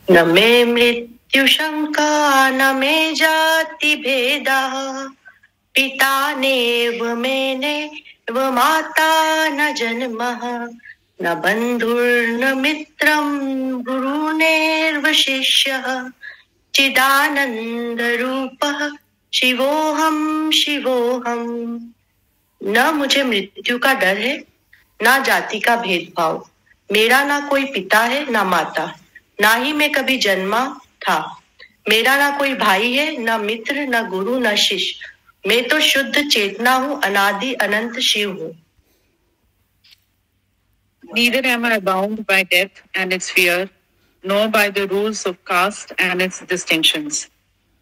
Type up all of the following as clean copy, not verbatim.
न मे मृत्यु शंका न मे जाति भेदः पिता नेव मेने व माता न जन्मः न बन्धुर्न मित्रं गुरुर्नैव शिष्यः चिदानन्दरूपः शिवोऽहं शिवोऽहं। न मुझे मृत्यु का डर है, ना जाति का भेदभाव। मेरा ना कोई पिता है ना माता, ना ही मैं कभी जन्मा था। मेरा ना कोई भाई है, ना मित्र, ना गुरु, ना शिष्य। मैं तो शुद्ध चेतना हूँ, अनादि अनंत शिव हूँ। Neither am I bound by death and its fear, nor by the rules of caste and its distinctions.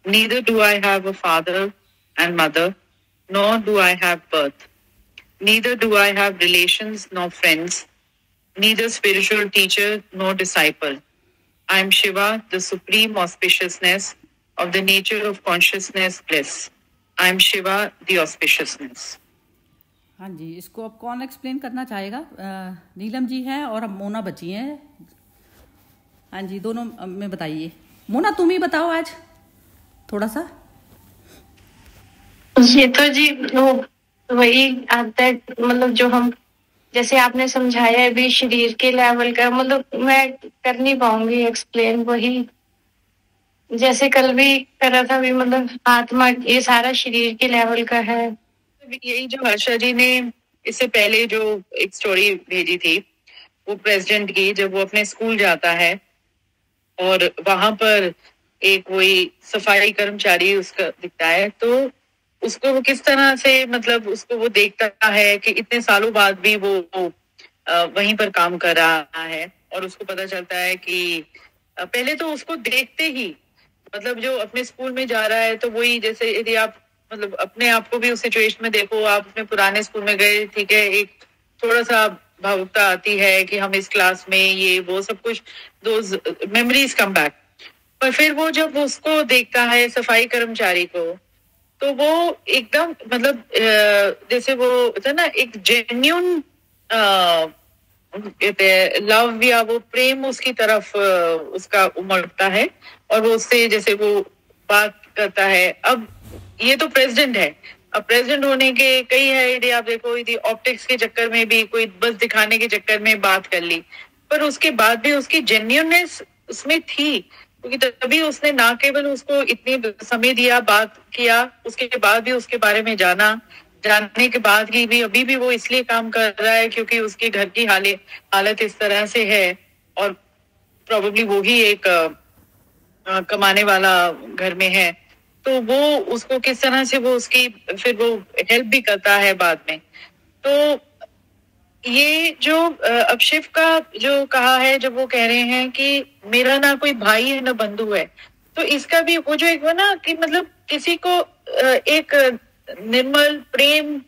Neither do I have a father and mother, nor do I have birth. Neither do I have relations nor friends, neither spiritual teacher nor disciple. I am Shiva, the supreme auspiciousness of the nature of consciousness bliss. I am Shiva, the auspiciousness. हाँ जी, इसको अब कौन explain करना चाहेगा? नीलम जी हैं और अब मोना बची हैं। हाँ जी, दोनों में बताइए। मोना तुम ही बताओ आज थोड़ा सा। ये तो जी वो वही आता है, मतलब जो हम जैसे आपने समझाया है भी शरीर के लेवल का, मतलब मैं कर नहीं पाऊंगी एक्सप्लेन। वही जैसे कल भी करा था भी, मतलब आत्मा ये सारा शरीर के लेवल का है। यही जो हर्षा जी ने इससे पहले जो एक स्टोरी भेजी थी वो प्रेसिडेंट की, जब वो अपने स्कूल जाता है और वहां पर एक वही सफाई कर्मचारी उसका दिखता है, तो उसको वो किस तरह से, मतलब उसको वो देखता है कि इतने सालों बाद भी वो वहीं पर काम कर रहा है। और उसको पता चलता है कि पहले तो उसको देखते ही, मतलब जो अपने स्कूल में जा रहा है, तो वही जैसे यदि आप मतलब अपने आप को भी उस सिचुएशन में देखो, आप अपने पुराने स्कूल में गए, ठीक है, एक थोड़ा सा भावुकता आती है कि हम इस क्लास में ये वो सब कुछ, दोज मेमोरीज कम बैक। पर फिर वो जब उसको देखता है सफाई कर्मचारी को, तो वो एकदम मतलब जैसे वो होता है ना, एक जेन्यून कहते हैं लव या वो प्रेम उसकी तरफ उसका उमड़ता है और वो उससे जैसे वो बात करता है। अब ये तो प्रेसिडेंट है, अब प्रेसिडेंट होने के कई है, यदि आप देखो यदि ऑप्टिक्स के चक्कर में भी कोई बस दिखाने के चक्कर में बात कर ली, पर उसके बाद भी उसकी जेन्यूननेस उसमें थी, क्योंकि तभी उसने ना केवल उसको इतने समय दिया, बात किया, उसके बाद भी उसके बारे में जानने के बाद ही भी अभी भी वो इसलिए काम कर रहा है क्योंकि उसके घर की हालत इस तरह से है और प्रोबेबली वो ही एक कमाने वाला घर में है, तो वो उसको किस तरह से वो उसकी फिर वो हेल्प भी करता है बाद में। तो ये जो अब शिव का जो कहा है, जब वो कह रहे हैं कि मेरा ना कोई भाई है ना बंधु है, तो इसका भी वो जो एक वो ना कि मतलब किसी को एक निर्मल प्रेम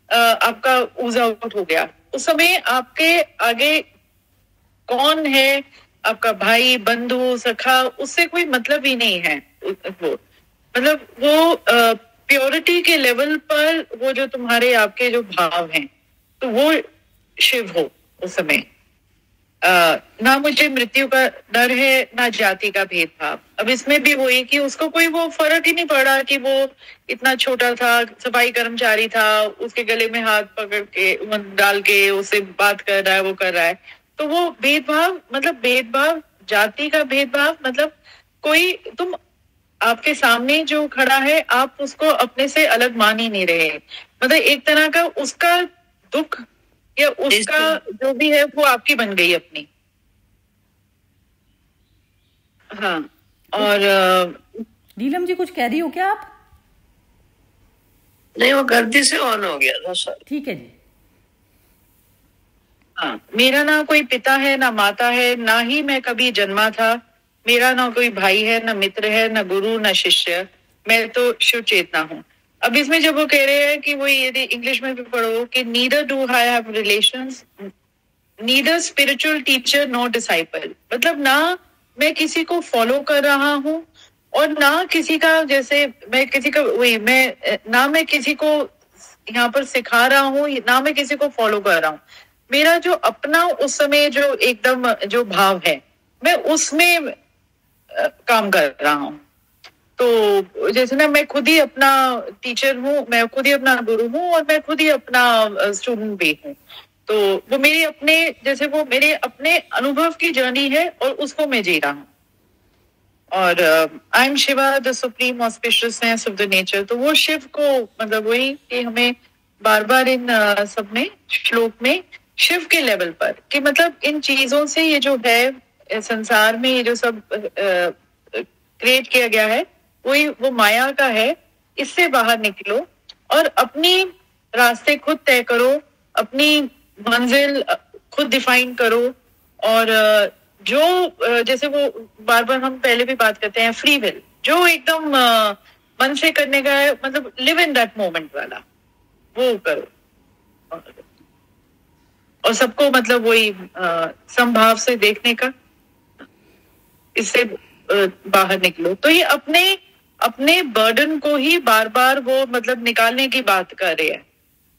आपका ऊज आउट हो गया, उस समय आपके आगे कौन है, आपका भाई बंधु सखा, उससे कोई मतलब ही नहीं है। वो मतलब वो प्योरिटी के लेवल पर वो जो तुम्हारे आपके जो भाव हैं, तो वो शिव हो उस समय। ना मुझे मृत्यु का डर है ना जाति का भेदभाव। अब इसमें भी वही कि उसको कोई वो फर्क ही नहीं पड़ा कि वो इतना छोटा था, सफाई कर्मचारी था, उसके गले में हाथ पकड़ के डाल के उससे बात कर रहा है, वो कर रहा है। तो वो भेदभाव, मतलब भेदभाव, जाति का भेदभाव, मतलब कोई तुम आपके सामने जो खड़ा है आप उसको अपने से अलग मान ही नहीं रहे, मतलब एक तरह का उसका दुख या उसका जो भी है वो आपकी बन गई अपनी। हाँ, और नीलम जी कुछ कह रही हो क्या आप? नहीं, वो गलती से ऑन हो गया था सर। ठीक है जी। हाँ, मेरा ना कोई पिता है ना माता है, ना ही मैं कभी जन्मा था। मेरा ना कोई भाई है ना मित्र है ना गुरु ना शिष्य, मैं तो शिव चेतना हूँ। अब इसमें जब वो कह रहे हैं कि वो यदि इंग्लिश में भी पढ़ो कि neither do I have relations, neither spiritual teacher no disciple, मतलब ना मैं किसी को फॉलो कर रहा हूँ और ना किसी का, जैसे मैं किसी का वही मैं ना मैं किसी को यहाँ पर सिखा रहा हूँ ना मैं किसी को फॉलो कर रहा हूँ। मेरा जो अपना उस समय जो एकदम जो भाव है, मैं उसमें काम कर रहा हूँ। तो जैसे ना मैं खुद ही अपना टीचर हूँ, मैं खुद ही अपना गुरु हूँ और मैं खुद ही अपना स्टूडेंट भी हूँ। तो वो मेरे अपने, जैसे वो मेरे अपने अनुभव की जर्नी है और उसको मैं जी रहा हूँ। और I am Shiva the supreme auspiciousness of the nature. तो वो शिव को मतलब वही कि हमें बार बार इन सब में श्लोक में शिव के लेवल पर कि मतलब इन चीजों से ये जो है संसार में ये जो सब क्रिएट किया गया है वही वो माया का है, इससे बाहर निकलो और अपनी रास्ते खुद तय करो, अपनी मंजिल खुद डिफाइन करो। और जो जैसे वो बार बार हम पहले भी बात करते हैं फ्री विल, जो एकदम मन से करने का है, मतलब लिव इन दैट मोमेंट वाला वो करो और सबको मतलब वही समभाव से देखने का, इससे बाहर निकलो। तो ये अपने बर्डन को ही बार बार वो मतलब निकालने की बात कर रहे हैं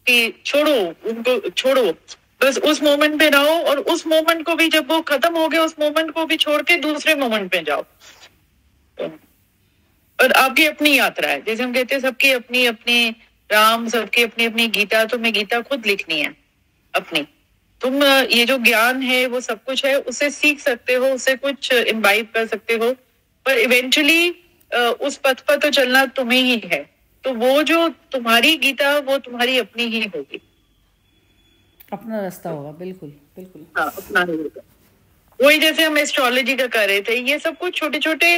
कि छोड़ो, उनको छोड़ो, बस उस मोमेंट पे रहो और उस मोमेंट को भी जब वो खत्म हो गया उस मोमेंट को भी छोड़ के दूसरे मोमेंट पे जाओ। और आपकी अपनी यात्रा है, जैसे हम कहते हैं सबकी अपनी अपनी राम, सबकी अपनी अपनी गीता। तुम्हें गीता खुद लिखनी है अपनी। तुम ये जो ज्ञान है वो सब कुछ है, उससे सीख सकते हो, उससे कुछ इम्बाइब कर सकते हो, पर इवेंचुअली उस पथ पर तो चलना तुम्हें ही है। तो वो जो तुम्हारी गीता वो तुम्हारी अपनी ही होगी, अपना रास्ता होगा। बिल्कुल बिल्कुल, हाँ अपना ही होगा। वही जैसे हम एस्ट्रोलॉजी का कर रहे थे, ये सब कुछ छोटे छोटे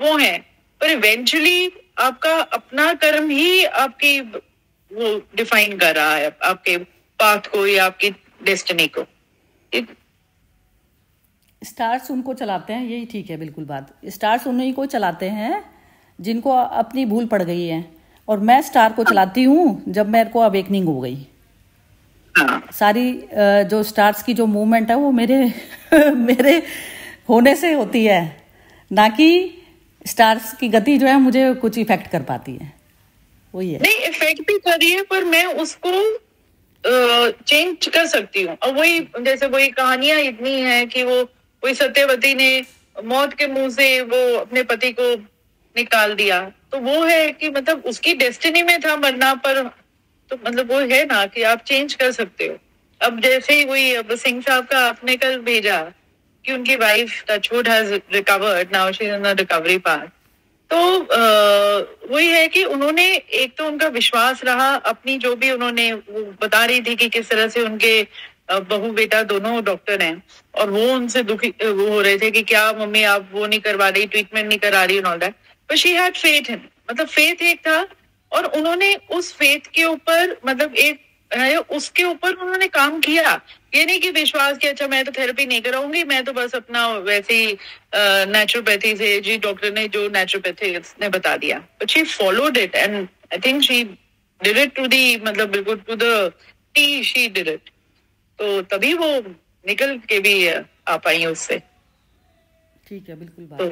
वो हैं, पर इवेंचुअली आपका अपना कर्म ही आपकी वो डिफाइन कर रहा है आपके पाथ को या आपकी डेस्टिनी को। स्टार्स उनको चलाते हैं, यही ठीक है बिल्कुल बात। स्टार्स उन्हीं को चलाते हैं जिनको अपनी भूल पड़ गई है, और मैं स्टार को चलाती हूँ जब मेरे को अवेकनिंग हो गई। सारी जो स्टार्स की जो मूवमेंट है वो मेरे होने से होती है, ना कि स्टार्स की गति जो है मुझे कुछ इफेक्ट कर पाती है। वही है, नहीं इफेक्ट भी कर रही है पर मैं उसको चेंज कर सकती हूँ। और वही जैसे वही कहानियां इतनी है कि वो वही सत्यवती ने मौत के मुंह से वो अपने पति को निकाल दिया, तो वो है कि मतलब उसकी डेस्टिनी में था मरना, पर तो मतलब वो है ना कि आप चेंज कर सकते हो। अब जैसे ही वही अब सिंह साहब का आपने कल भेजा कि उनकी wife touchwood has recovered, now she is in the recovery path. तो वही है कि उन्होंने एक तो उनका विश्वास रहा अपनी, जो भी उन्होंने वो बता रही थी कि किस तरह से उनके बहू बेटा दोनों डॉक्टर हैं और वो उनसे दुखी वो हो रहे थे कि क्या मम्मी आप वो नहीं करवा रही, ट्रीटमेंट नहीं करा रही, all that, but she had faith in, मतलब फेथ एक था और उन्होंने उस फेथ के ऊपर मतलब एक है उसके ऊपर उन्होंने काम किया। ये नहीं कि विश्वास कि अच्छा मैं तो थेरेपी नहीं कराऊंगी, मैं तो बस अपना वैसे ही नेचुरोपैथी से, जी डॉक्टर ने जो नेचुरोपैथी ने बता दिया, but she followed it and I think she did it to the मतलब बिल्कुल to the T she did it. तो तभी वो निकल के भी आ पाई उससे। ठीक है बिल्कुल बात, तो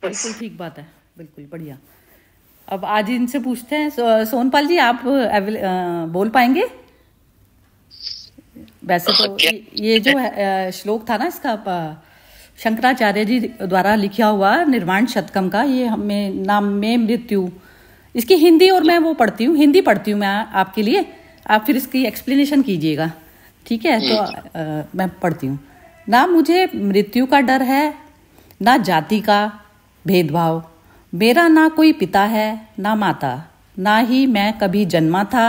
बिल्कुल ठीक बात है, बिल्कुल बढ़िया। अब आज इनसे पूछते हैं, सोनपाल जी आप बोल पाएंगे? वैसे तो ये जो श्लोक था ना इसका शंकराचार्य जी द्वारा लिखा हुआ निर्वाण शतकम का, ये हमें नाम में मृत्यु, इसकी हिंदी और मैं वो पढ़ती हूँ, हिंदी पढ़ती हूँ मैं आपके लिए, आप फिर इसकी एक्सप्लेनेशन कीजिएगा, ठीक है? तो मैं पढ़ती हूँ। ना मुझे मृत्यु का डर है, ना जाति का भेदभाव, मेरा ना कोई पिता है ना माता, ना ही मैं कभी जन्मा था,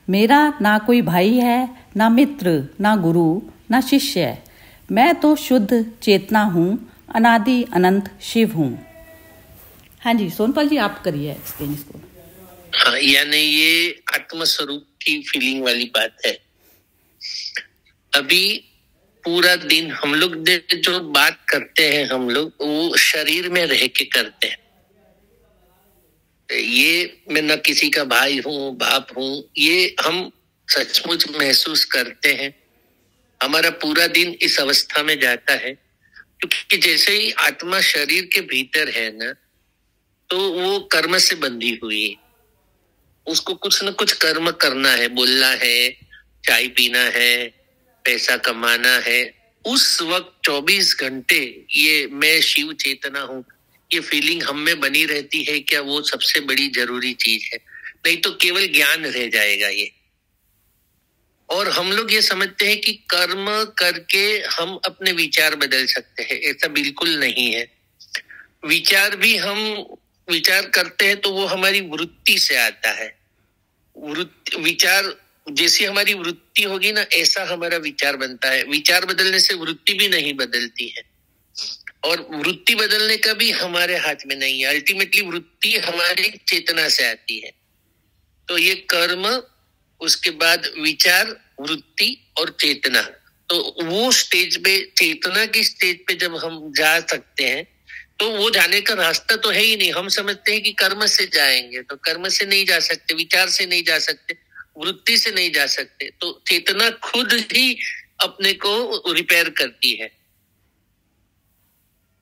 मेरा ना कोई भाई है ना मित्र ना गुरु ना शिष्य, मैं तो शुद्ध चेतना हूँ, अनादि अनंत शिव हूँ। हाँ जी सोनपाल जी आप करिए एक्सप्लेन इसको। हाँ, यानी ये आत्मस्वरूप की फीलिंग वाली बात है। अभी पूरा दिन हम लोग जो बात करते हैं हम लोग वो शरीर में रह के करते हैं। ये मैं न किसी का भाई हूँ बाप हूँ, ये हम सचमुच महसूस करते हैं। हमारा पूरा दिन इस अवस्था में जाता है क्योंकि जैसे ही आत्मा शरीर के भीतर है ना, तो वो कर्म से बंधी हुई है, उसको कुछ न कुछ कर्म करना है, बोलना है, चाय पीना है, पैसा कमाना है, उस वक्त 24 घंटे ये मैं शिव चेतना हूँ, ये फीलिंग हम में बनी रहती है क्या, वो सबसे बड़ी जरूरी चीज है। नहीं तो केवल ज्ञान रह जाएगा ये। और हम लोग ये समझते हैं कि कर्म करके हम अपने विचार बदल सकते हैं, ऐसा बिल्कुल नहीं है। विचार भी हम विचार करते हैं तो वो हमारी वृत्ति से आता है। विचार जैसी हमारी वृत्ति होगी ना, ऐसा हमारा विचार बनता है। विचार बदलने से वृत्ति भी नहीं बदलती है, और वृत्ति बदलने का भी हमारे हाथ में नहीं है। अल्टीमेटली वृत्ति हमारी चेतना से आती है। तो ये कर्म, उसके बाद विचार, वृत्ति और चेतना, तो वो स्टेज पे, चेतना की स्टेज पे जब हम जा सकते हैं तो वो जाने का रास्ता तो है ही नहीं। हम समझते हैं कि कर्म से जाएंगे, तो कर्म से नहीं जा सकते, विचार से नहीं जा सकते, वृत्ति से नहीं जा सकते। तो चेतना खुद ही अपने को रिपेयर करती है।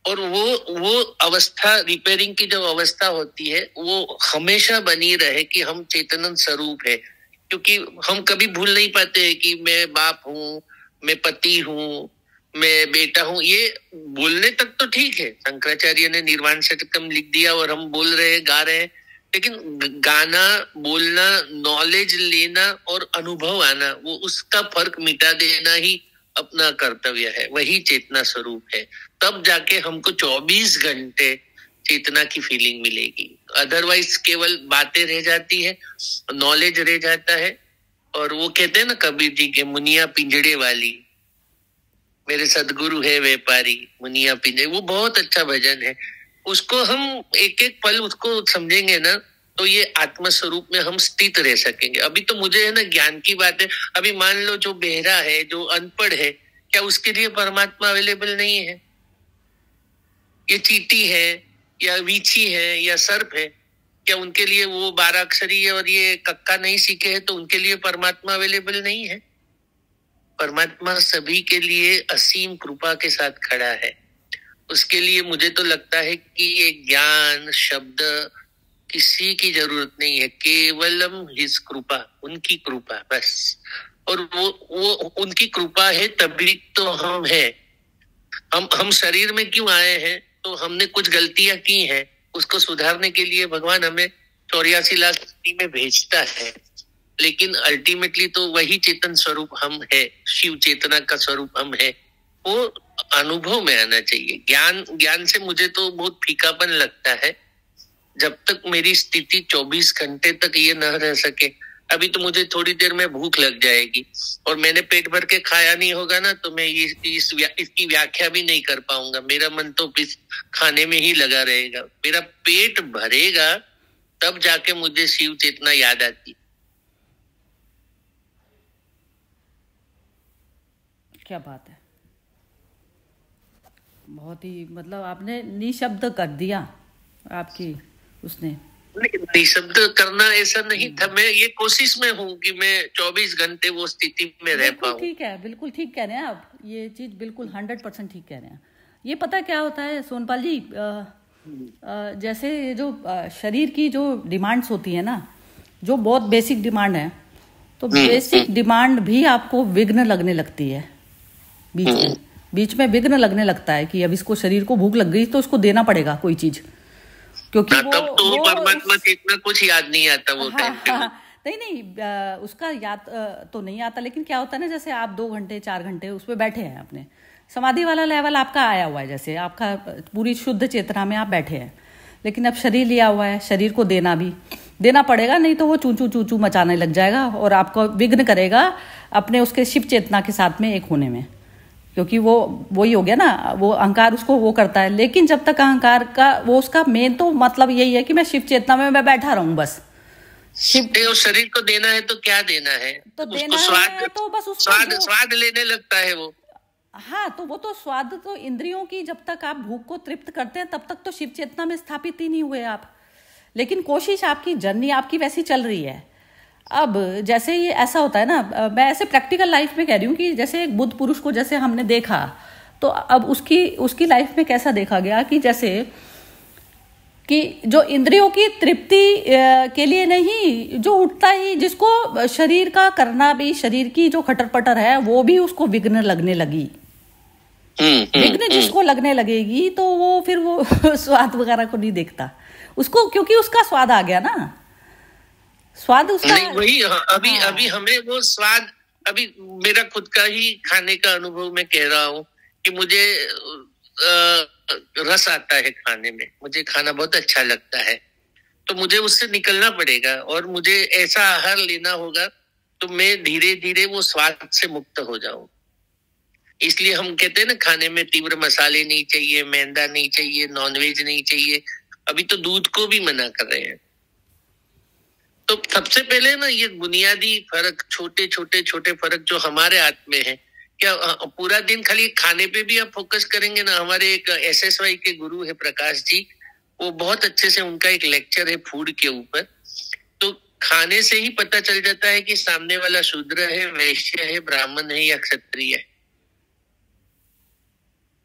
और वो अवस्था, रिपेयरिंग की जो अवस्था होती है, वो हमेशा बनी रहे कि हम चेतन स्वरूप है। क्योंकि हम कभी भूल नहीं पाते कि मैं बाप हूँ, मैं पति हूँ, मैं बेटा हूँ। ये बोलने तक तो ठीक है, शंकराचार्य ने निर्वाण षटकम लिख दिया और हम बोल रहे हैं, गा रहे हैं, लेकिन गाना, बोलना, नॉलेज लेना और अनुभव आना, वो उसका फर्क मिटा देना ही अपना कर्तव्य है। वही चेतना स्वरूप है। तब जाके हमको 24 घंटे चेतना की फीलिंग मिलेगी। अदरवाइज केवल बातें रह जाती है, नॉलेज रह जाता है। और वो कहते हैं ना कबीर जी के, मुनिया पिंजड़े वाली, मेरे सदगुरु है व्यापारी, मुनिया पिंजड़े। वो बहुत अच्छा भजन है। उसको हम एक एक पल उसको समझेंगे ना, तो ये आत्म स्वरूप में हम स्थित रह सकेंगे। अभी तो मुझे है ना ज्ञान की बात है। अभी मान लो जो बहरा है, जो अनपढ़ है, क्या उसके लिए परमात्मा अवेलेबल नहीं है? ये चींटी है या वीछी है या सर्प है, क्या उनके लिए वो 12 अक्षरी और ये कक्का नहीं सीखे हैं तो उनके लिए परमात्मा अवेलेबल नहीं है? परमात्मा सभी के लिए असीम कृपा के साथ खड़ा है। उसके लिए मुझे तो लगता है कि ये ज्ञान शब्द किसी की जरूरत नहीं है, केवलम हिज कृपा, उनकी कृपा बस। और वो उनकी कृपा है तभी तो हम है। हम शरीर में क्यों आए हैं? तो हमने कुछ गलतियां की हैं, उसको सुधारने के लिए भगवान हमें 84 लाख सृष्टि में भेजता है। लेकिन अल्टीमेटली तो वही चेतन स्वरूप हम है, शिव चेतना का स्वरूप हम है। वो अनुभव में आना चाहिए। ज्ञान से मुझे तो बहुत फीकापन लगता है। जब तक मेरी स्थिति 24 घंटे तक ये न रह सके, अभी तो मुझे थोड़ी देर में भूख लग जाएगी और मैंने पेट भर के खाया नहीं होगा ना, तो मैं इसकी व्याख्या भी नहीं कर पाऊंगा। मेरा मन तो खाने में ही लगा रहेगा। मेरा पेट भरेगा तब जाके मुझे शिव चेतना याद आती। क्या बात है, बहुत ही मतलब आपने निशब्द कर दिया आपकी उसने। निशब्द करना ऐसा नहीं था, मैं ये कोशिश में हूँ कि मैं 24 घंटे वो स्थिति में रह पाऊँ। ठीक है, बिल्कुल ठीक कह रहे हैं आप। ये चीज बिल्कुल 100% ठीक कह रहे हैं। ये पता क्या होता है सोनपाल जी, जैसे जो शरीर की जो डिमांड्स होती है ना, जो बहुत बेसिक डिमांड है, तो बेसिक डिमांड भी आपको विघ्न लगने लगती है। बीच में विघ्न लगने लगता है कि अब इसको शरीर को भूख लग गई तो उसको देना पड़ेगा कोई चीज, क्योंकि तब तो परमात्मा से इतना कुछ याद नहीं आता वो टाइम पे। नहीं, उसका याद तो नहीं आता, लेकिन क्या होता है ना, जैसे आप 2 घंटे 4 घंटे उस पर बैठे हैं, अपने समाधि वाला लेवल आपका आया हुआ है, जैसे आपका पूरी शुद्ध चेतना में आप बैठे हैं, लेकिन अब शरीर लिया हुआ है, शरीर को देना पड़ेगा, नहीं तो वो चू चू मचाने लग जाएगा और आपको विघ्न करेगा अपने उसके शिव चेतना के साथ में एक होने में, क्योंकि वो वही हो गया ना, वो अहंकार उसको वो करता है। लेकिन जब तक अहंकार का वो उसका मेन तो मतलब यही है कि मैं शिव चेतना में मैं बैठा रहूं बस। शरीर को देना है तो क्या देना है? तो देना है तो बस स्वाद लेने लगता है वो। हाँ, तो वो तो स्वाद तो इंद्रियों की, जब तक आप भूख को तृप्त करते हैं तब तक तो शिव चेतना में स्थापित ही नहीं हुए आप। लेकिन कोशिश आपकी, जर्नी आपकी वैसी चल रही है। अब जैसे ये ऐसा होता है ना, मैं ऐसे प्रैक्टिकल लाइफ में कह रही हूँ कि जैसे एक बुद्ध पुरुष को जैसे हमने देखा, तो अब उसकी लाइफ में कैसा देखा गया कि जैसे कि जो इंद्रियों की तृप्ति के लिए नहीं, जो उठता ही, जिसको शरीर का करना भी, शरीर की जो खटर पटर है वो भी उसको विघ्न लगने लगी। विघ्न जिसको लगने लगेगी तो वो फिर वो स्वाद वगैरह को नहीं देखता उसको, क्योंकि उसका स्वाद आ गया ना, स्वाद उसका नहीं वही। अभी हमें वो स्वाद, अभी मेरा खुद का ही खाने का अनुभव मैं कह रहा हूँ कि मुझे रस आता है खाने में, मुझे खाना बहुत अच्छा लगता है, तो मुझे उससे निकलना पड़ेगा और मुझे ऐसा आहार लेना होगा तो मैं धीरे धीरे वो स्वाद से मुक्त हो जाऊं। इसलिए हम कहते हैं ना, खाने में तीव्र मसाले नहीं चाहिए, मैदा नहीं चाहिए, नॉनवेज नहीं चाहिए। अभी तो दूध को भी मना कर रहे हैं। तो सबसे पहले ना ये बुनियादी फर्क, छोटे छोटे फर्क जो हमारे हाथ में है, क्या पूरा दिन खाली खाने पे भी आप फोकस करेंगे ना? हमारे एक SSY के गुरु है प्रकाश जी, वो बहुत अच्छे से, उनका एक लेक्चर है फूड के ऊपर, तो खाने से ही पता चल जाता है कि सामने वाला शूद्र है, वैश्य है, ब्राह्मण है या क्षत्रिय है।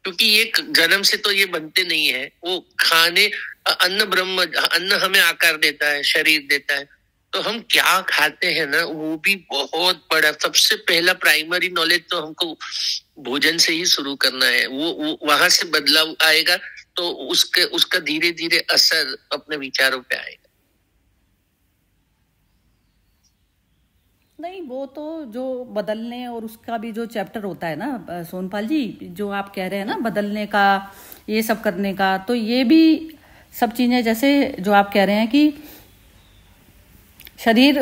क्योंकि ये जन्म से तो ये बनते नहीं है, वो खाने, अन्न ब्रह्म, अन्न हमें आकार देता है, शरीर देता है, तो हम क्या खाते हैं ना, वो भी बहुत बड़ा, सबसे पहला प्राइमरी नॉलेज तो हमको भोजन से ही शुरू करना है। वो वहां से बदलाव आएगा तो उसका धीरे धीरे असर अपने विचारों पे आएगा। नहीं, वो तो जो बदलने और उसका भी जो चैप्टर होता है ना सोनपाल जी, जो आप कह रहे हैं ना बदलने का, ये सब करने का, तो ये भी सब चीजें, जैसे जो आप कह रहे हैं कि शरीर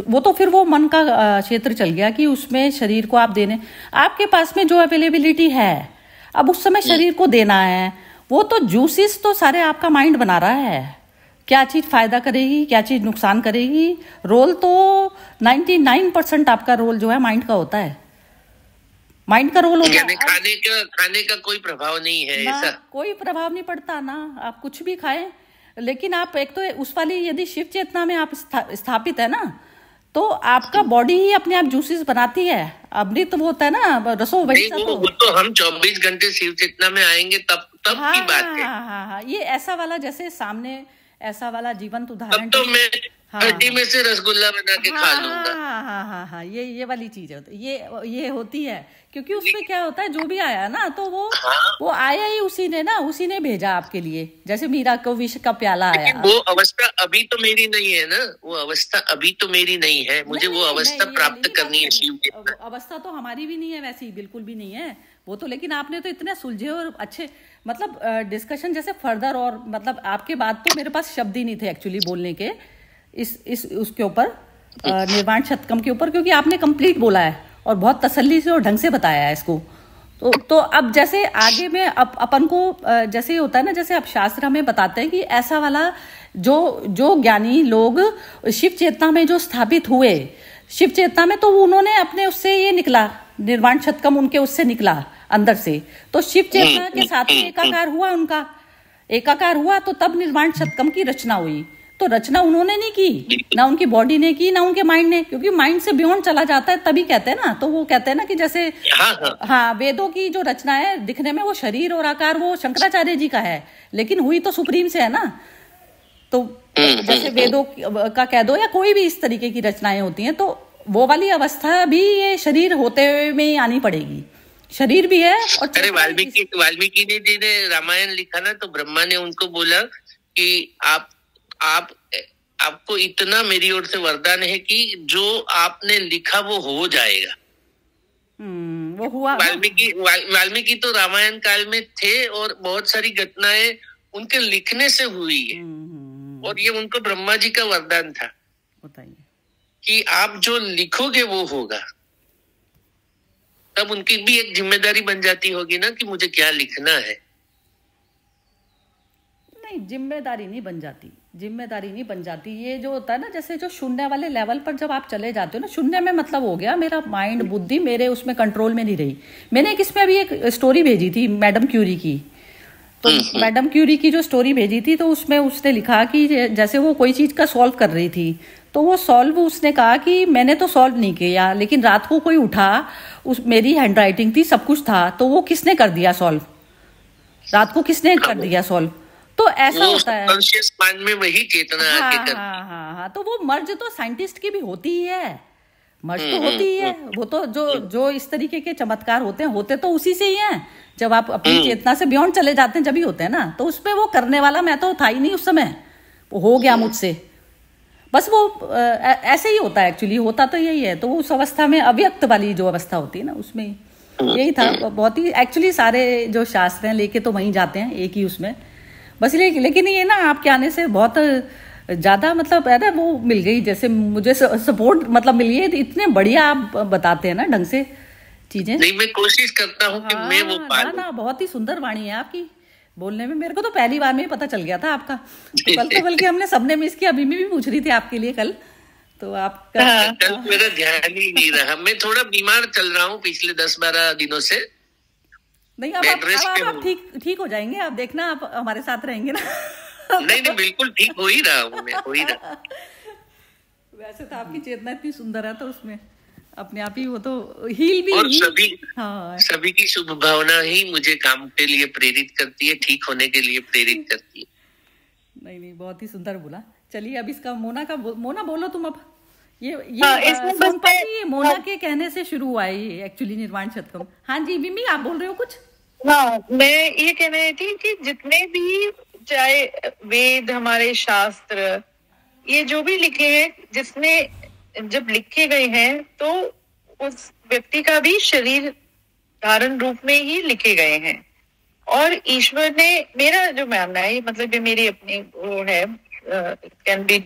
वो तो फिर वो मन का क्षेत्र चल गया कि उसमें शरीर को आप देने, आपके पास में जो अवेलेबिलिटी है अब उस समय शरीर को देना है, वो तो जूसेस तो सारे आपका माइंड बना रहा है, क्या चीज फायदा करेगी, क्या चीज नुकसान करेगी। रोल तो 99% आपका रोल जो है माइंड का होता है, माइंड का रोल होता है। खाने का कोई प्रभाव नहीं है, ऐसा कोई प्रभाव नहीं पड़ता ना, आप कुछ भी खाएं, लेकिन आप एक तो उस वाली यदि शिव चेतना में आप स्थापित है ना, तो आपका बॉडी ही अपने आप जूसेस बनाती है। अमृत वो होता है ना, रसो वही तो हम 24 घंटे शिव चेतना में आएंगे तब की बात है। हाँ, ये ऐसा वाला, जैसे सामने ऐसा वाला जीवंत उदाहरण, तो मैं हड्डी में से रसगुल्ला बना के खा लूंगा। हाँ, ये वाली चीज है, ये होती है, क्योंकि उसमें क्या होता है, जो भी आया ना तो वो आया ही उसी ने भेजा आपके लिए, जैसे मीरा को विष का प्याला आया। वो अवस्था अभी तो मेरी नहीं है ना, वो अवस्था अभी तो मेरी नहीं है, मुझे वो अवस्था प्राप्त करनी है। शिव की अवस्था तो हमारी भी नहीं है वैसी, बिल्कुल भी नहीं है वो तो, लेकिन आपने तो इतने सुलझे और अच्छे मतलब डिस्कशन जैसे फर्दर, और मतलब आपके बाद तो मेरे पास शब्द ही नहीं थे एक्चुअली बोलने के इस उसके ऊपर, निर्वाण शतकम के ऊपर, क्योंकि आपने कंप्लीट बोला है और बहुत तसल्ली से और ढंग से बताया है इसको। तो अब जैसे आगे में अपन को जैसे होता है ना, जैसे अब शास्त्र हमें बताते हैं कि ऐसा वाला जो ज्ञानी लोग शिव चेतना में जो स्थापित हुए, शिव चेतना में, तो उन्होंने अपने उससे ये निकला, निर्वाण शतकम उनके उससे निकला अंदर से, तो शिव चेतना के साथ में एकाकार हुआ, उनका एकाकार हुआ, तो तब निर्वाण शतकम की रचना हुई। तो रचना उन्होंने नहीं की, ना उनकी बॉडी ने की, ना उनके माइंड ने, क्योंकि माइंड से बियॉन्ड चला जाता है तभी कहते हैं ना। तो वो कहते हैं ना कि जैसे हाँ वेदों की जो रचना है, दिखने में वो शरीर और आकार वो शंकराचार्य जी का है, लेकिन हुई तो सुप्रीम से है ना। तो जैसे वेदों का कह दो या कोई भी इस तरीके की रचनाएं होती हैं, तो वो वाली अवस्था भी ये शरीर होते हुए में ही आनी पड़ेगी, शरीर भी है। और अरे वाल्मीकि जी ने रामायण लिखा ना, तो ब्रह्मा ने उनको बोला कि आपको इतना मेरी ओर से वरदान है कि जो आपने लिखा वो हो जाएगा। वो हुआ। वाल्मीकि तो रामायण काल में थे और बहुत सारी घटनाएं उनके लिखने से हुई है, और ये उनको ब्रह्मा जी का वरदान था कि आप जो लिखोगे वो होगा। तब उनकी भी एक जिम्मेदारी बन जाती होगी ना कि मुझे क्या लिखना है। नहीं, जिम्मेदारी नहीं बन जाती। ये जो होता है ना, जैसे जो शून्य वाले लेवल पर जब आप चले जाते हो ना, शून्य में मतलब हो गया मेरा माइंड, बुद्धि मेरे उसमें कंट्रोल में नहीं रही। मैंने इसमें अभी एक स्टोरी भेजी थी मैडम क्यूरी की, तो मैडम क्यूरी की जो स्टोरी भेजी थी, तो उसमें उसने लिखा कि जैसे वो कोई चीज का सॉल्व कर रही थी, तो वो सॉल्व उसने कहा कि मैंने तो सॉल्व नहीं किया, लेकिन रात को कोई उठा, मेरी हैंडराइटिंग थी, सब कुछ था, तो वो किसने कर दिया सॉल्व, रात को किसने कर दिया सॉल्व। तो ऐसा होता है कॉन्शियस माइंड में वही चेतना आके कर। हाँ, तो वो मर्ज तो साइंटिस्ट की भी होती ही है, मर्ज तो होती ही है। वो तो जो जो इस तरीके के चमत्कार होते तो उसी से ही हैं। जब आप अपनी चेतना से बियॉन्ड चले जाते हैं जब ही होते हैं ना। तो उसपे वो करने वाला मैं तो था ही नहीं उस समय, वो हो गया मुझसे। बस वो ऐसे ही होता है एक्चुअली, होता तो यही है। तो उस अवस्था में अव्यक्त वाली जो अवस्था होती है ना, उसमें यही था। बहुत ही एक्चुअली सारे जो शास्त्र हैं लेके तो वहीं जाते हैं, एक ही उसमें बस। लेकिन ये ना आपके आने से बहुत ज्यादा मतलब है ना वो मिल गई, जैसे मुझे सपोर्ट मतलब मिल गई। इतने बढ़िया आप बताते हैं ना ढंग से चीजें। नहीं, मैं कोशिश करता हूँ कि मैं वो पालूं। ना बहुत ही सुंदर वाणी है आपकी बोलने में। मेरे को तो पहली बार में ही पता चल गया था आपका। तो कल तो बल्कि हमने सबने मिस किया, अभी मैं भी पूछ रही थी आपके लिए कल। तो आप कल मेरा ध्यान ही नहीं रहा। मैं थोड़ा बीमार चल रहा हूँ पिछले 10-12 दिनों से। नहीं, अब आप ठीक हो जाएंगे। आप देखना, आप हमारे साथ रहेंगे ना। नहीं, बिल्कुल ठीक हो ही रहा हूँ मैं, हो ही रहा। वैसे तो आपकी चेतना इतनी सुंदर है, तो उसमें अपने आप ही वो तो हील भी। और सभी की शुभ भावना ही मुझे काम के लिए प्रेरित करती है, ठीक होने के लिए प्रेरित करती है। नहीं, बहुत ही सुंदर बोला। चलिए अब इसका मोना बोलो तुम अब। ये मोना के कहने से शुरू हुआ है ये एक्चुअली निर्वाण शतकम। हाँ जी मिमी, आप बोल रहे हो कुछ? हाँ, मैं ये कह रही थी कि जितने भी चाहे वेद, हमारे शास्त्र, ये जो भी लिखे हैं, जिसमें जब लिखे गए हैं तो उस व्यक्ति का भी शरीर धारण रूप में ही लिखे गए हैं। और ईश्वर ने, मेरा जो मानना है, मतलब ये मेरी अपनी वो है, कैन बी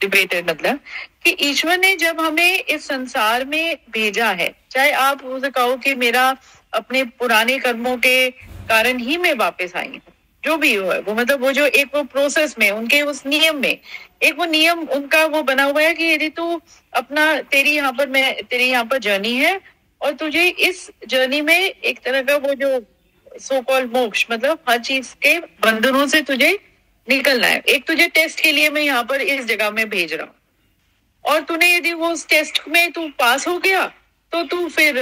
डिबेटेड, मतलब कि ईश्वर ने जब हमें इस संसार में भेजा है, चाहे आप उसे कहो कि मेरा अपने पुराने कर्मों के कारण ही मैं वापस आई हूँ, जो भी हो है वो, मतलब वो जो एक वो प्रोसेस में, उनके उस नियम में, एक वो नियम उनका वो बना हुआ है कि यदि तू अपना, तेरी यहाँ पर जर्नी है और तुझे इस जर्नी में एक तरह का वो जो सो कॉल्ड मोक्ष, मतलब हर चीज के बंधनों से तुझे निकलना है। एक तुझे टेस्ट के लिए मैं यहाँ पर इस जगह में भेज रहा हूँ, और तूने यदि वो उस टेस्ट में तू पास हो गया तो तू फिर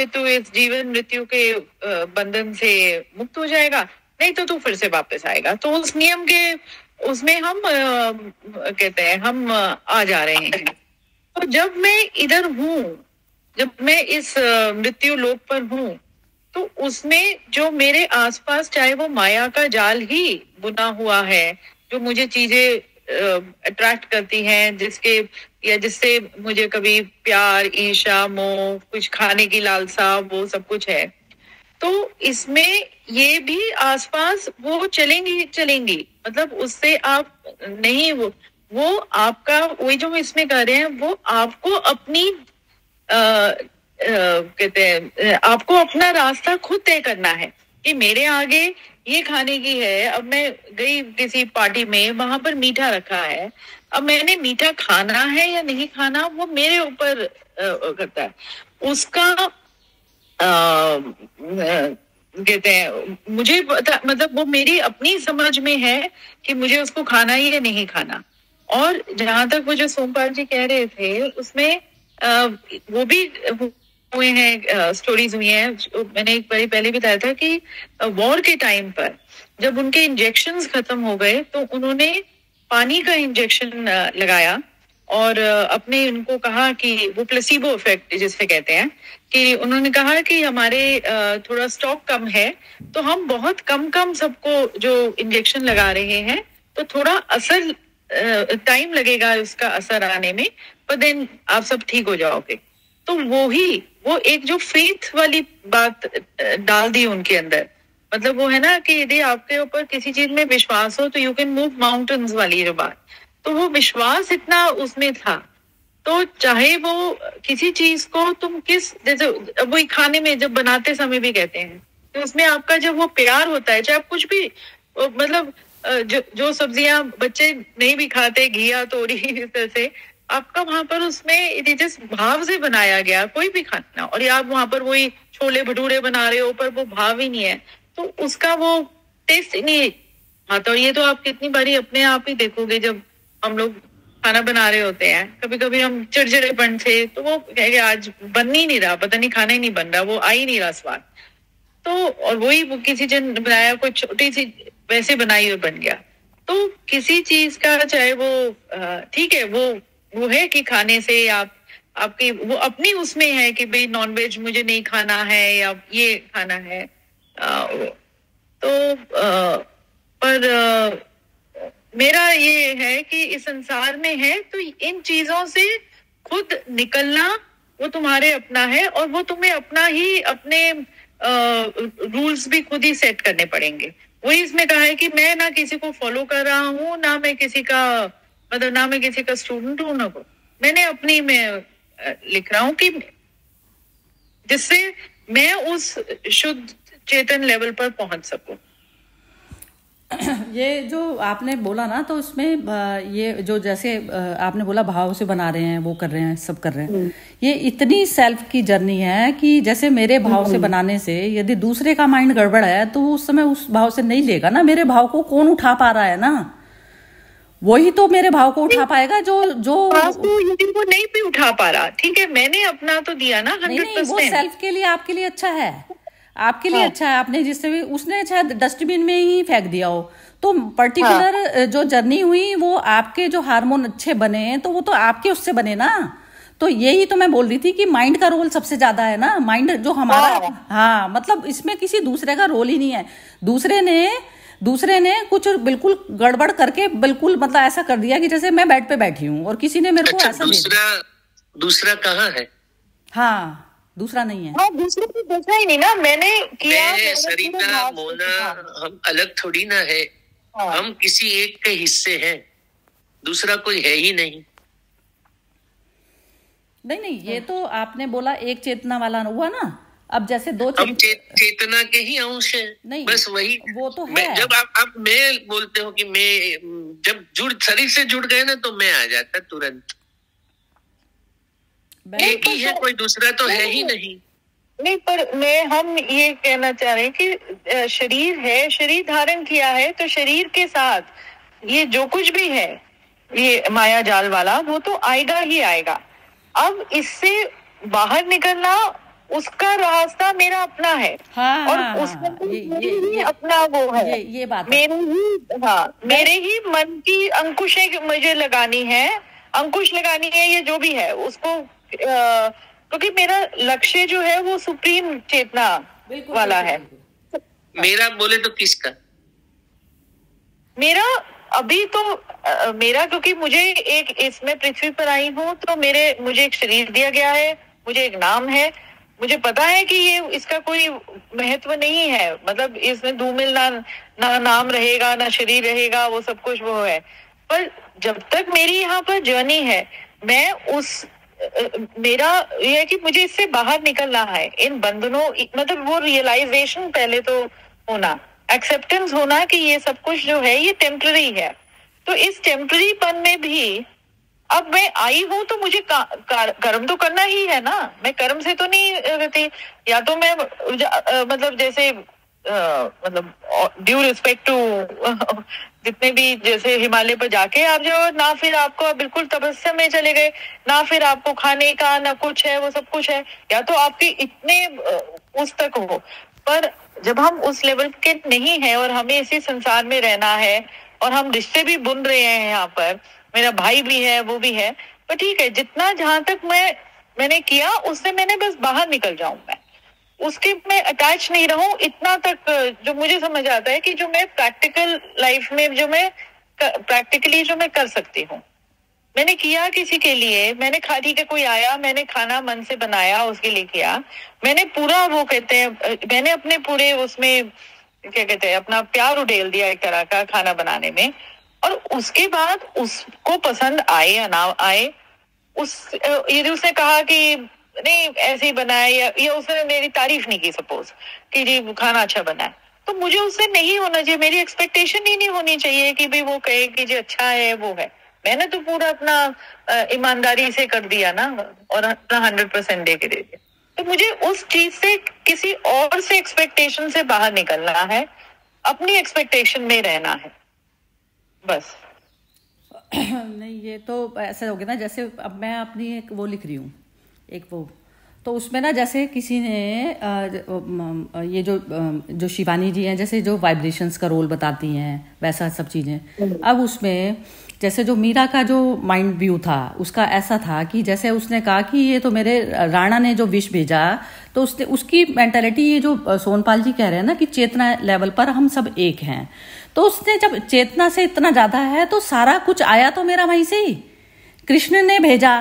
तू इस जीवन मृत्यु के बंधन से मुक्त हो जाएगा, नहीं तो तू फिर से वापस आएगा। तो उस नियम के उसमें हम कहते हैं हम आ जा रहे हैं। तो जब मैं इधर हूँ, जब मैं इस मृत्यु लोक पर हूँ, तो उसमें जो मेरे आसपास, चाहे वो माया का जाल ही बुना हुआ है, जो मुझे चीजें अट्रैक्ट करती हैं, जिससे मुझे कभी प्यार, ईर्ष्या, मोह, कुछ खाने की लालसा, वो सब कुछ है, तो इसमें ये भी आसपास वो चलेंगी। मतलब उससे आप नहीं, वो आपका, वही जो हम इसमें कर रहे हैं, वो आपको अपनी कहते हैं, आपको अपना रास्ता खुद तय करना है कि मेरे आगे ये खाने की है। अब मैं गई किसी पार्टी में, वहां पर मीठा रखा है, अब मैंने मीठा खाना है या नहीं खाना, वो मेरे ऊपर करता है। उसका कहते हैं, मुझे पता, मतलब वो मेरी अपनी समझ में है कि मुझे उसको खाना ही या नहीं खाना। और जहां तक वो जो सोमपाल जी कह रहे थे, उसमें वो भी हुए हैं, स्टोरीज हुई हैं। मैंने एक बार पहले बताया था कि वॉर के टाइम पर जब उनके इंजेक्शंस खत्म हो गए, तो उन्होंने पानी का इंजेक्शन लगाया और अपने उनको कहा कि वो प्लेसिबो इफेक्ट जिसे कहते हैं, कि उन्होंने कहा कि हमारे थोड़ा स्टॉक कम है, तो हम बहुत कम सबको जो इंजेक्शन लगा रहे हैं, तो थोड़ा असर टाइम लगेगा उसका असर आने में, पर देन आप सब ठीक हो जाओगे। तो वो एक जो फेथ वाली बात डाल दी उनके अंदर, मतलब वो है ना कि यदि आपके ऊपर किसी चीज में विश्वास हो तो यू कैन मूव माउंटेन्स वाली जो बात, तो वो विश्वास इतना उसमें था। तो चाहे वो किसी चीज को तुम जैसे वही खाने में जब बनाते समय भी कहते हैं, तो उसमें आपका जब वो प्यार होता है, चाहे आप कुछ भी, मतलब जो सब्जियां बच्चे नहीं भी खाते, घिया, तोरी, इस तरह से आपका वहां पर उसमें जिस भाव से बनाया गया कोई भी खाना, और आप वहां पर वही छोले भटूरे बना रहे हो, पर वो भाव ही नहीं है, तो उसका वो टेस्ट नहीं आता। और ये तो आप कितनी बारी अपने आप ही देखोगे, जब हम लोग खाना बना रहे होते हैं, कभी कभी हम चिड़चिड़ेपन से, तो वो कहेंगे आज बन ही नहीं रहा, पता नहीं खाना ही नहीं बन रहा, वो आ ही नहीं रहा स्वाद। तो और वही वो किसी जन बनाया, कोई छोटी सी वैसे बनाई और बन गया। तो किसी चीज का, चाहे वो ठीक है, वो है कि खाने से आपकी वो अपनी उसमें है कि भाई नॉनवेज मुझे नहीं खाना है या ये खाना है, पर मेरा ये है कि इस संसार में है तो इन चीजों से खुद निकलना वो तुम्हारे अपना है, और वो तुम्हें अपना ही अपने रूल्स भी खुद ही सेट करने पड़ेंगे। वही इसमें कहा है कि मैं ना किसी को फॉलो कर रहा हूँ, ना मैं किसी का मतलब ना मैं किसी का स्टूडेंट हूँ, ना को मैंने अपनी में लिख रहा हूँ कि जिससे मैं उस शुद्ध चेतन लेवल पर पहुंच सकूं। ये जो आपने बोला ना, तो इसमें ये जो जैसे आपने बोला भाव से बना रहे हैं, वो कर रहे हैं, सब कर रहे हैं, ये इतनी सेल्फ की जर्नी है कि जैसे मेरे भाव से बनाने से यदि दूसरे का माइंड गड़बड़ है तो उस समय उस भाव से नहीं लेगा ना। मेरे भाव को कौन उठा पा रहा है ना, वही तो मेरे भाव को उठा पाएगा जो यदि वो नहीं भी उठा पा रहा, ठीक है मैंने अपना तो दिया ना 100%। वो सेल्फ के लिए आपके लिए अच्छा है, आपके लिए अच्छा है। आपने जिससे भी उसने शायद डस्टबिन में ही फेंक दिया हो, तो पर्टिकुलर जो जर्नी हुई वो आपके जो हार्मोन अच्छे बने तो वो तो आपके उससे बने ना। तो यही तो मैं बोल रही थी कि माइंड का रोल सबसे ज्यादा है ना, माइंड जो हमारा हाँ मतलब इसमें किसी दूसरे का रोल ही नहीं है। दूसरे ने कुछ बिल्कुल गड़बड़ करके बिल्कुल मतलब ऐसा कर दिया कि जैसे मैं बेड पे बैठी हूँ और किसी ने मेरे को ऐसा दूसरा कहाँ है? हाँ दूसरा नहीं है। हाँ दूसरा तो देखा ही नहीं ना मैंने किया। सरीता मोना हम अलग थोड़ी ना है, हम किसी एक के हिस्से हैं, दूसरा कोई है ही नहीं। नहीं ये तो आपने बोला एक चेतना वाला हुआ ना। अब जैसे दो हम चेतना के ही अंश है, नहीं बस वही वो तो है। जब आप मैं बोलते हो कि मैं जब शरीर से जुड़ गए ना तो मैं आ जाता तुरंत। एक ही है, कोई दूसरा तो है ही नहीं। नहीं पर हम ये कहना चाह रहे हैं कि शरीर है, शरीर धारण किया है, तो शरीर के साथ ये जो कुछ भी है ये माया जाल वाला वो तो आएगा ही आएगा। अब इससे बाहर निकलना उसका रास्ता मेरा अपना है। हाँ, और हाँ, उसमें तो ये अपना वो है, ये बात मेरे ही मन की अंकुशें मुझे लगानी है, अंकुश लगानी है, ये जो भी है उसको क्योंकि मेरा लक्ष्य जो है वो सुप्रीम चेतना वाला है। मेरा बोले तो किसका? मेरा अभी तो मेरा क्योंकि मुझे एक इसमें पृथ्वी पर आई हूँ तो मुझे एक शरीर दिया गया है, मुझे एक नाम है, मुझे पता है कि ये इसका कोई महत्व नहीं है, मतलब इसमें धूमिल ना नाम रहेगा ना शरीर रहेगा, वो सब कुछ वो है। पर जब तक मेरी यहाँ पर जर्नी है मैं मेरा ये है कि मुझे इससे बाहर निकलना है, इन बंधनों मतलब वो रियलाइजेशन पहले तो होना, एक्सेप्टेंस होना कि ये सब कुछ जो है ये टेम्पररी है। तो इस टेम्पररी पन में भी अब मैं आई हूं तो मुझे कर्म तो करना ही है ना। मैं कर्म से तो नहीं रहती, या तो मैं मतलब जैसे मतलब ड्यू रिस्पेक्ट टू जितने भी जैसे हिमालय पर जाके आप जो ना फिर आपको बिल्कुल तपस्या में चले गए, ना फिर आपको खाने का ना कुछ है, वो सब कुछ है, या तो आपके इतने उस तक हो। पर जब हम उस लेवल के नहीं है और हमें इसी संसार में रहना है और हम रिश्ते भी बुन रहे हैं, यहाँ पर मेरा भाई भी है वो भी है, तो ठीक है जितना जहां तक मैंने किया उससे मैंने बस बाहर निकल जाऊं, मैं उसके में अटैच नहीं रहूं, इतना तक जो मुझे समझ आता है कि जो मैं प्रैक्टिकल लाइफ में जो मैं प्रैक्टिकली जो मैं कर सकती हूँ मैंने किया किसी के लिए। मैंने ठीक है कोई आया, मैंने खाना मन से बनाया उसके लिए किया, मैंने पूरा वो कहते हैं मैंने अपने पूरे उसमें क्या कहते हैं अपना प्यार उड़ेल दिया एक तरह का खाना बनाने में। और उसके बाद उसको पसंद आए या ना आए, यदि उसने कहा कि नहीं ऐसे ही बनाया या उसने मेरी तारीफ नहीं की सपोज कि जी खाना अच्छा बना है, तो मुझे उससे नहीं होना चाहिए, मेरी एक्सपेक्टेशन ही नहीं होनी चाहिए कि भाई वो कहे कि जी अच्छा है वो है। मैंने तो पूरा अपना ईमानदारी से कर दिया ना और अपना 100% दे के दे दिया। तो मुझे उस चीज से किसी और से एक्सपेक्टेशन से बाहर निकलना है, अपनी एक्सपेक्टेशन में रहना है बस। नहीं ये तो ऐसा हो गया ना, जैसे अब मैं अपनी एक वो लिख रही हूँ एक वो, तो उसमें ना जैसे किसी ने ये जो शिवानी जी हैं जैसे जो वाइब्रेशंस का रोल बताती हैं वैसा सब चीज़ें। अब उसमें जैसे जो मीरा का जो माइंड व्यू था उसका ऐसा था कि जैसे उसने कहा कि ये तो मेरे राणा ने जो विश भेजा, तो उसने उसकी मेंटालिटी, ये जो सोनपाल जी कह रहे हैं ना कि चेतना लेवल पर हम सब एक हैं, तो उसने जब चेतना से इतना ज्यादा है तो सारा कुछ आया तो मेरा वहीं से ही, कृष्ण ने भेजा,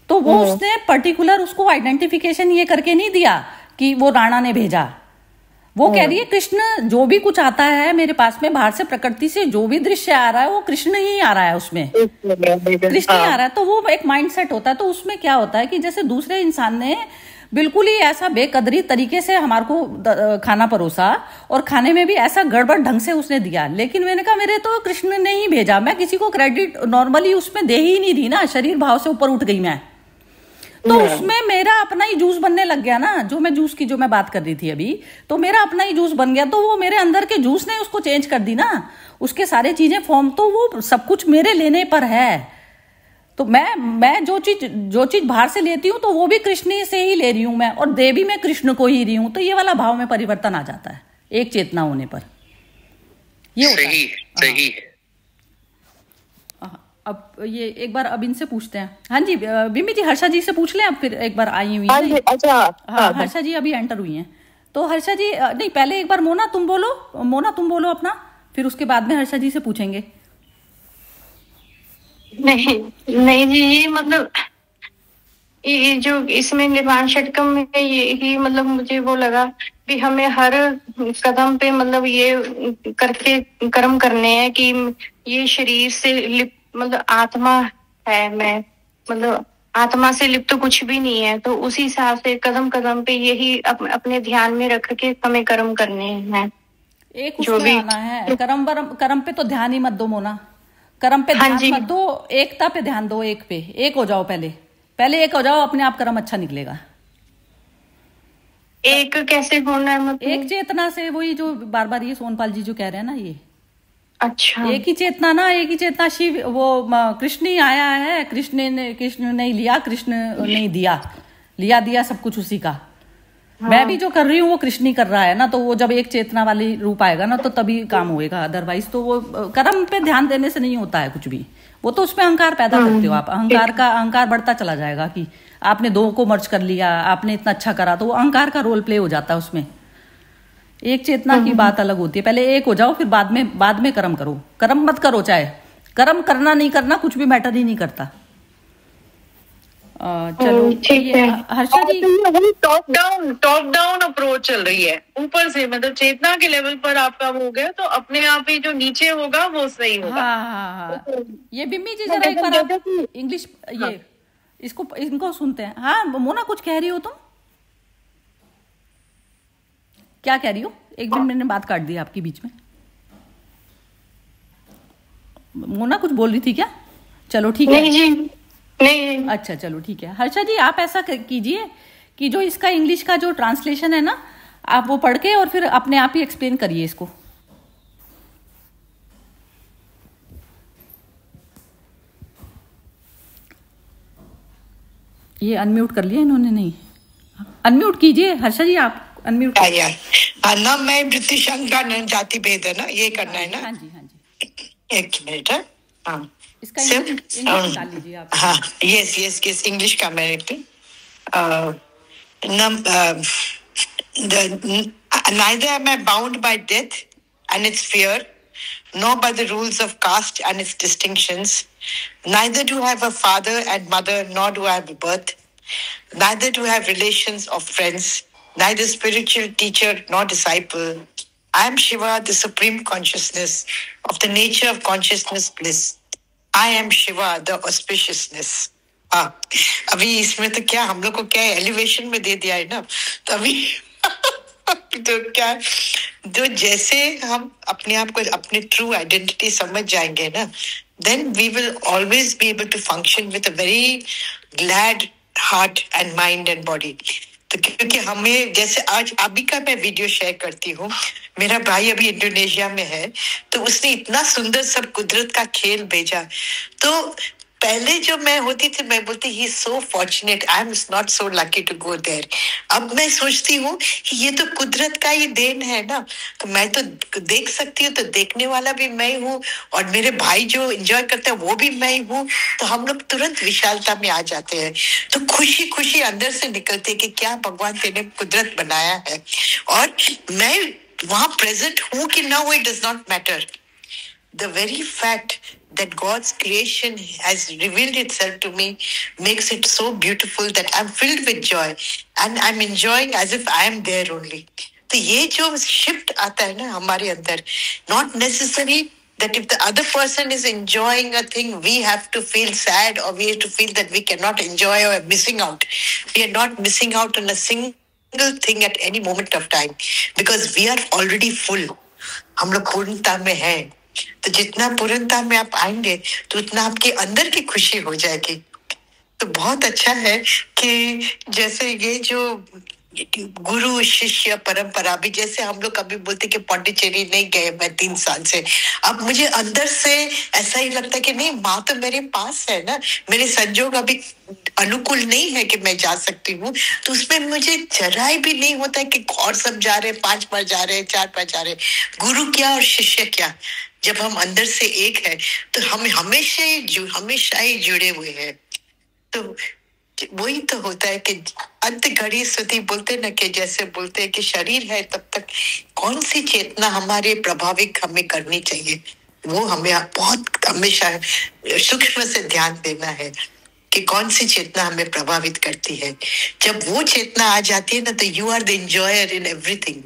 तो वो उसने पर्टिकुलर उसको आइडेंटिफिकेशन ये करके नहीं दिया कि वो राणा ने भेजा। वो कह रही है कृष्ण, जो भी कुछ आता है मेरे पास में बाहर से, प्रकृति से जो भी दृश्य आ रहा है वो कृष्ण ही आ रहा है, उसमें कृष्ण ही आ रहा है। तो वो एक माइंडसेट होता है। तो उसमें क्या होता है कि जैसे दूसरे इंसान ने बिल्कुल ही ऐसा बेकदरी तरीके से हमारे को खाना परोसा और खाने में भी ऐसा गड़बड़ ढंग से उसने दिया, लेकिन मैंने कहा मेरे तो कृष्ण ने ही भेजा, मैं किसी को क्रेडिट नॉर्मली उसमें दे ही नहीं दी ना, शरीर भाव से ऊपर उठ गई मैं, तो उसमें मेरा अपना ही जूस बनने लग गया ना, जो मैं जूस की जो मैं बात कर रही थी अभी, तो मेरा अपना ही जूस बन गया। तो वो मेरे अंदर के जूस ने उसको चेंज कर दी ना, उसके सारे चीजें फॉर्म, तो वो सब कुछ मेरे लेने पर है। तो मैं जो चीज बाहर से लेती हूँ तो वो भी कृष्ण से ही ले रही हूँ मैं, और दे भी मैं कृष्ण को ही रही हूँ। तो ये वाला भाव में परिवर्तन आ जाता है एक चेतना होने पर। ये होता सही है। सही है। अब ये एक बार अब इनसे पूछते हैं। हाँ जी बिम्मी जी, हर्षा जी से पूछ लें। अब फिर एक बार आई हुई है। अच्छा हाँ, हर्षा जी अभी एंटर हुई हैं। तो हर्षा जी नहीं, पहले एक बार मोना तुम बोलो अपना, फिर उसके बाद में हर्षा जी से पूछेंगे। नहीं नहीं जी, ये मतलब ये जो इसमें निर्वाण षटकम में ये मतलब मुझे वो लगा कि हमें हर कदम पे मतलब ये करके कर्म करने हैं कि ये शरीर से मतलब आत्मा है, मैं मतलब आत्मा से लिप्त तो कुछ भी नहीं है। तो उसी हिसाब से कदम कदम पे यही अपने ध्यान में रख के हमें कर्म करने हैं। एक उसमें आना है, कर्म पे तो ध्यान ही मत दो मोना, कर्म पे ध्यान मत दो, एकता पे ध्यान दो, एक हो जाओ, पहले एक हो जाओ, अपने आप कर्म अच्छा निकलेगा। एक कैसे होना है मतलब? एक चेतना से, वही जो बार बार ये सोनपाल जी जो कह रहे हैं ना, ये अच्छा एक ही चेतना शिव, वो कृष्ण ही आया है, कृष्ण नहीं लिया, कृष्ण नहीं दिया सब कुछ उसी का। हाँ। मैं भी जो कर रही हूँ वो कृष्ण ही कर रहा है ना, तो वो जब एक चेतना वाली रूप आएगा ना तो तभी काम होएगा, अदरवाइज तो वो कर्म पे ध्यान देने से नहीं होता है कुछ भी। वो तो उसमें अहंकार पैदा करते हो आप, अहंकार बढ़ता चला जाएगा कि आपने दो को मर्ज कर लिया, आपने इतना अच्छा करा, तो वो अहंकार का रोल प्ले हो जाता है उसमें। एक चेतना की बात अलग होती है, पहले एक हो जाओ, फिर बाद में कर्म करो। कर्म मत करो, चाहे कर्म करना नहीं करना कुछ भी मैटर ही नहीं करता। चलो ठीक है। हर्षा जी, टॉप डाउन अप्रोच चल रही है, ऊपर से मतलब चेतना के लेवल पर आपका वो हो गया, तो अपने आप ही जो नीचे होगा वो सही होगा। हाँ। ये बिम्मी जी जरा एक बार आप इंग्लिश ये इनको सुनते हैं। हाँ मोना, कुछ कह रही हो तुम? क्या कह रही हो? एक मिनट, मैंने बात काट दी आपकी बीच में। मोना कुछ बोल रही थी क्या? चलो ठीक है। नहीं जी, नहीं। अच्छा चलो ठीक है। हर्षा जी आप ऐसा कीजिए कि जो इसका इंग्लिश का जो ट्रांसलेशन है ना, आप वो पढ़ के और फिर अपने आप ही एक्सप्लेन करिए इसको। ये अनम्यूट कर लिया इन्होंने? नहीं, अनम्यूट कीजिए हर्षा जी, आप अनम्यूट। ना मैं वृत्ति शंका न जाति भेद है ना, ये करना है ना। हाँ जी एक मिनट है। हाँ इसका इंग्लिश निकाल लीजिए आप। हाँ यस इंग्लिश का मैं neither am I bound by death and its fear, nor by the rules of caste and its distinctions. Neither do I have a father and mother, nor do I have a birth. Neither do I have relations or friends, neither spiritual teacher nor disciple. I am Shiva, the supreme consciousness of the nature of consciousness bliss. I am Shiva, the auspiciousness. अभी इसमें तो क्या हम लोग को क्या elevation में दे दिया है ना, तो अभी तो क्या, जो जैसे हम अपने आप को अपने ट्रू आइडेंटिटी समझ जाएंगे ना, then we will always be able to function with a very glad heart and mind and body. तो क्योंकि हमें जैसे आज अभी का मैं वीडियो शेयर करती हूँ, मेरा भाई अभी इंडोनेशिया में है, तो उसने इतना सुंदर सब कुदरत का खेल भेजा। तो पहले जो मैं होती थी मैं बोलती ही so fortunate, I am not so lucky to go there. अब मैं सोचती हूँ कि ये तो कुदरत का ही देन है ना, तो मैं तो देख सकती हूँ, तो देखने वाला भी मैं हूँ और मेरे भाई जो एंजॉय करते हैं वो भी मैं हूँ, तो हम लोग तुरंत विशालता में आ जाते हैं। तो खुशी खुशी अंदर से निकलते हैं कि क्या भगवान तेने कुदरत बनाया है, और मैं वहां प्रेजेंट हूँ कि ना, वो it does not matter. The very fact that God's creation has revealed itself to me makes it so beautiful that I'm filled with joy and I'm enjoying as if I am there only. तो ये जो shift आता है ना हमारे अंदर, not necessary that if the other person is enjoying a thing, we have to feel sad or we have to feel that we cannot enjoy or are missing out. We are not missing out on a single thing at any moment of time because we are already full. हम लोग पूर्णता में हैं। तो जितना पूर्णता में आप आएंगे तो उतना आपके अंदर की खुशी हो जाएगी। तो बहुत अच्छा है कि जैसे ये जो गुरु शिष्य परंपरा भी, जैसे हम लोग कभी बोलते कि पौंडीचेरी नहीं गए मैं 3 साल से, अब मुझे अंदर से ऐसा ही लगता है कि नहीं, माँ तो मेरे पास है ना, मेरे संजोग अभी अनुकूल नहीं है कि मैं जा सकती हूँ, तो उसमें मुझे जरा भी नहीं होता है कि और सब जा रहे, 5 बार जा रहे, 4 बार जा रहे, गुरु क्या और शिष्य क्या। जब हम अंदर से एक है तो हम हमेशा ही जुड़े हुए हैं। तो वही तो होता है कि अंत घड़ी स्तुति बोलते ना, कि जैसे बोलते हैं कि शरीर है तब तक कौन सी चेतना हमारे प्रभावित हमें करनी चाहिए, वो हमें बहुत हमेशा सूक्ष्म से ध्यान देना है कि कौन सी चेतना हमें प्रभावित करती है। जब वो चेतना आ जाती है ना, तो you are the enjoyer in everything,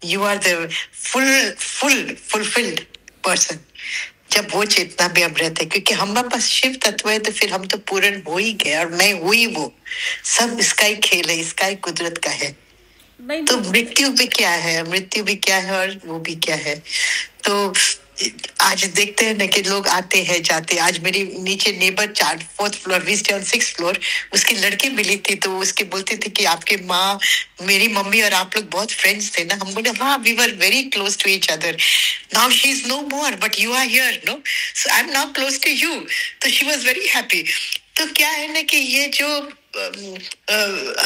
you are the fulfilled person. जब वो चेतना भी हम रहते हैं, क्योंकि हमारे पास शिव तत्व है, तो फिर हम तो पूर्ण हो ही गए, और मैं हुई वो सब इसका ही खेल है, इसका ही कुदरत का है। तो मृत्यु भी क्या है, और वो भी क्या है। तो आज देखते हैं ना कि लोग आते हैं जाते हैं। आज मेरी नीचे neighbour 4th floor, we stay on 6th floor, उसकी लड़की मिली थी, तो उसकी बोलती थी कि आपके माँ, मेरी मम्मी और आप लोग बहुत फ्रेंड्स थे ना। हम बोले हाँ, we were very close to each other. Now she is no more, but you are here, no, so I am now close to you. तो शी वाज वेरी हैप्पी। तो क्या है ना कि ये जो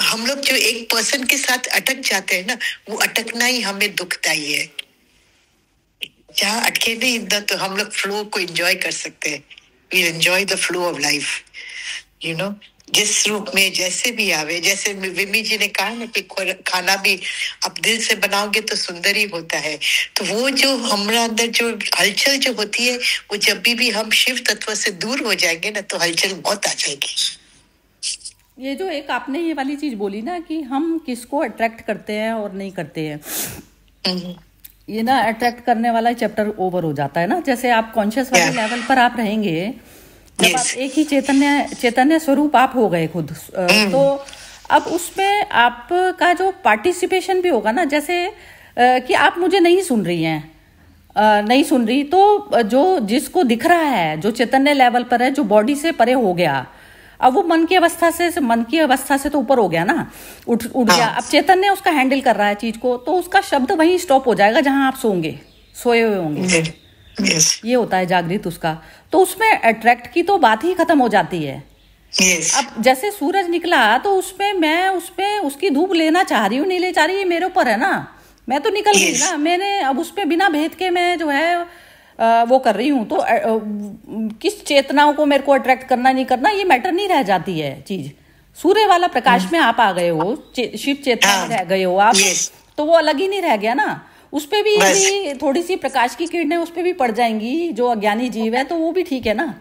हम लोग जो एक पर्सन के साथ अटक जाते हैं ना, वो अटकना ही हमें दुखदाई है। जहाँ अटके नहीं इतना, तो हम लोग फ्लो को एंजॉय कर सकते हैं। We enjoy the flow of life, you know, जिस रूप में जैसे भी आवे। जैसे विमी जी ने कहा ना कि खाना भी आप दिल से बनाओगे तो सुंदर ही होता है। तो वो जो हमारा अंदर जो हलचल जो होती है, वो जब भी हम शिव तत्व से दूर हो जाएंगे ना, तो हलचल बहुत आ जाएगी। ये जो एक आपने ये वाली चीज बोली ना कि हम किसको अट्रैक्ट करते हैं और नहीं करते हैं, ये ना अट्रैक्ट करने वाला चैप्टर ओवर हो जाता है ना। जैसे आप कॉन्शियस वाले लेवल पर आप रहेंगे, जब आप एक ही चैतन्य स्वरूप आप हो गए खुद, तो अब उसमें आपका जो पार्टिसिपेशन भी होगा ना, जैसे कि आप मुझे नहीं सुन रही हैं, नहीं सुन रही, तो जो जिसको दिख रहा है, जो चैतन्य लेवल पर है, जो बॉडी से परे हो गया, अब वो मन की अवस्था से तो ऊपर हो गया ना, उठ गया। अब चैतन्य उसका हैंडल कर रहा है चीज को, तो उसका शब्द वहीं स्टॉप हो जाएगा जहां आप सोए हुए होंगे। ये होता है जागृत उसका। तो उसमें अट्रैक्ट की तो बात ही खत्म हो जाती है। अब जैसे सूरज निकला, तो उसमें उसकी धूप लेना चाह रही हूँ, नहीं ले चाह रही, ये मेरे ऊपर है ना, मैं तो निकल गई ना, मैंने अब उसमें बिना भेद के मैं जो है वो कर रही हूँ। तो किस चेतनाओं को मेरे को अट्रैक्ट करना नहीं करना, ये मैटर नहीं रह जाती है चीज। सूर्य वाला प्रकाश में आप आ गए हो, शिव चेतना में रह गए हो आप, तो वो अलग ही नहीं रह गया ना। उस पे भी यदि थोड़ी सी प्रकाश की किरणें उस पे भी पड़ जाएंगी, जो अज्ञानी जीव है, तो वो भी ठीक है ना।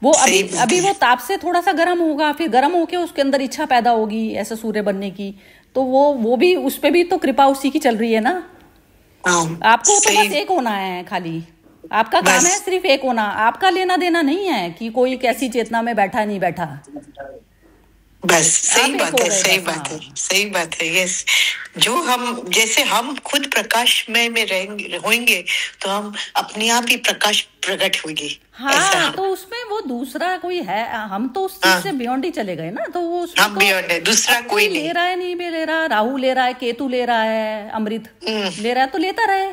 वो अभी वो ताप से थोड़ा सा गर्म होगा, फिर गर्म होके उसके अंदर इच्छा पैदा होगी ऐसा सूर्य बनने की, तो वो भी, उस पे भी तो कृपा उसी की चल रही है ना। आपको तो बस एक होना है, खाली आपका काम है सिर्फ एक होना। आपका लेना देना नहीं है कि कोई कैसी चेतना में बैठा नहीं बैठा। बस सही बात है। यस, जो हम जैसे हम खुद प्रकाश में होंगे, तो हम अपने आप ही प्रकाश प्रकट होंगे। हाँ, तो उसमें वो दूसरा कोई है, हम तो उस चीज से बियॉन्ड ही चले गए ना। तो वो हम बियॉन्ड है, दूसरा कोई नहीं ले रहा है, नहीं भी ले रहा, राहु ले रहा है, केतु ले रहा है, अमृत ले रहा है, तो लेता रहे,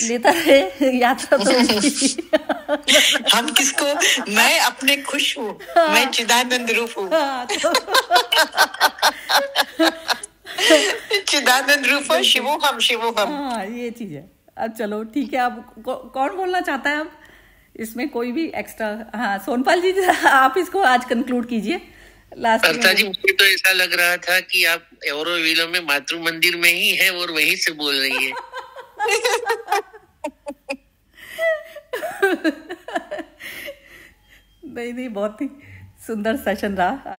लेता रहे, यात्रा तो हम किसको, मैं अपने खुश हूँ, मैं चिदानंद रूप हूँ। चिदानंद रूप हो, शिवोहम शिवोहम। हाँ, ये चीज है। अब चलो ठीक है, अब कौन बोलना चाहता है अब इसमें, कोई भी एक्स्ट्रा? हाँ सोनपाल जी, आप इसको आज कंक्लूड कीजिए लास्ट में। अर्था जी, मुझे तो ऐसा लग रहा था कि आप एवरोविलो में मातृ मंदिर में ही हैं और वहीं से बोल रही है। नहीं, बहुत ही सुंदर सेशन रहा।